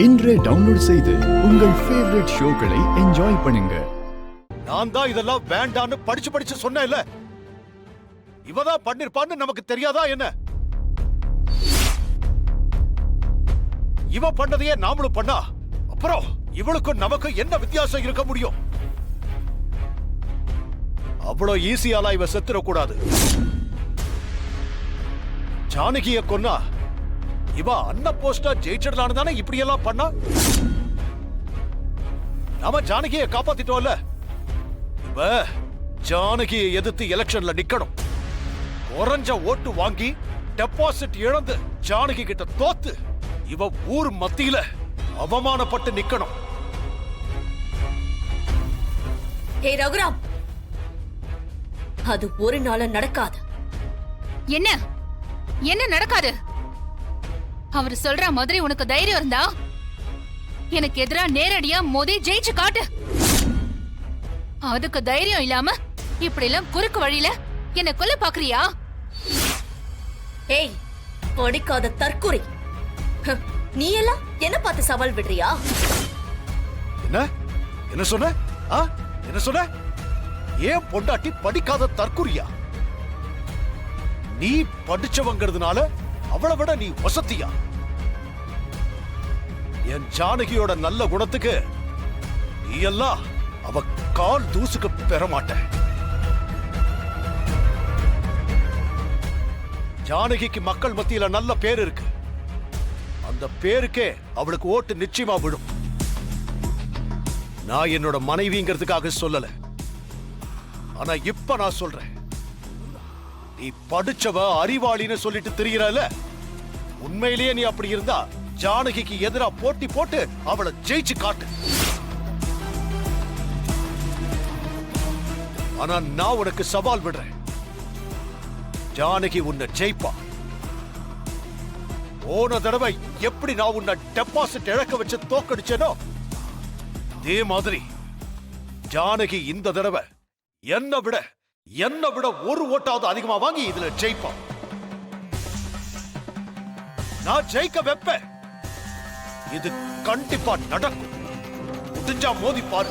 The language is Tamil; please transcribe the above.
இன்றே டவுன்லோட் செய்து உங்கள் ஃபேவரட் ஷோக்களை என்ஜாய் பண்ணுங்க. நான் தான் இதெல்லாம் வேண்டான்னு படிச்சு சொன்னேன்ல. இவதான் பண்ணிருப்பான்னு நமக்கு தெரியாதா என்ன? இவ பண்ணதையே நாமளும் பண்ணா அப்புறம் இவளுக்கும் நமக்கும் என்ன வித்தியாசம் இருக்க முடியும்? அவ்வளவு ஈஸியாலா இவ செத்துடக்கூடாது. ஜானகிய கொன்னா இவ அன்ன போஸ்டா ஜெயிச்சிடலான்னு தானே இப்படி எல்லாம் பண்ணா. நாம ஜானகியை காப்பாத்திட்டோம்ல. இவ ஜானகியை எதிர்த்து எலெக்ஷன்ல நிக்கணும். குறைஞ்ச ஓட்டு வாங்கி டெபாசிட் இழந்து ஜானகி கிட்ட தோத்து இவ ஊர் மத்தியில அவமானப்பட்டு நிக்கணும். ஹே ரகுராம், அது ஒரு நாள் நடக்காது. என்ன என்ன நடக்காது? அவர் சொல்ற மாதிரி உனக்கு தைரியம் இருந்தா எனக்கு எதிரா நேரடியா மோதி ஜெயிச்சு காட்டு. அதுக்கு தைரியம் இல்லாம இப்படி எல்லாம் குறுக்கு வழியில என்ன கொல்ல பாக்குறியா? ஏய், படிக்காத தற்குறி, நீ எல்லாம் என்ன பார்த்து சவால் விடுறியா? என்ன என்ன சொன்ன? என்ன சொன்ன? ஏன் பொண்டாட்டி படிக்காத தற்குறியா? நீ படிச்சவங்கிறதுனால அவளை விட நீ வசத்தியா? என் ஜானகியோட நல்ல குணத்துக்கு நீ எல்லாம் அவ கால் தூசுக்கு பெற மாட்ட. ஜானகிக்கு மக்கள் மத்தியில நல்ல பேர் இருக்கு. அந்த பேருக்கே அவளுக்கு ஓட்டு நிச்சயமா விடும். நான் என்னோட மனைவிங்கிறதுக்காக சொல்லல. ஆனா இப்ப நான் சொல்றேன், நீ படிச்சவ அறிவாளின்னு சொல்லிட்டு திரியறல. உண்மையிலேயே நீ அப்படி இருந்தா ஜானகிக்கு எதிரா போட்டி போட்டு அவளை ஜெயிச்சு காட்டு. ஆனா நான் உனக்கு சவால் விடுறேன். ஜானகி உன்னை ஜெயிப்பா. போன தடவை எப்படி நான் உன்னை டெபாசிட் இழக்க வச்சு தோக்கடிச்சேனோ அதே மாதிரி ஜானகி இந்த தடவை என்னை விட ஒரு ஓட்டாவது அதிகமா வாங்கி இதுல ஜெயிப்பான். நான் ஜெயிக்க வைப்பேன். இது கண்டிப்பா நடக்கும். முடிஞ்சா மோதி பாரு.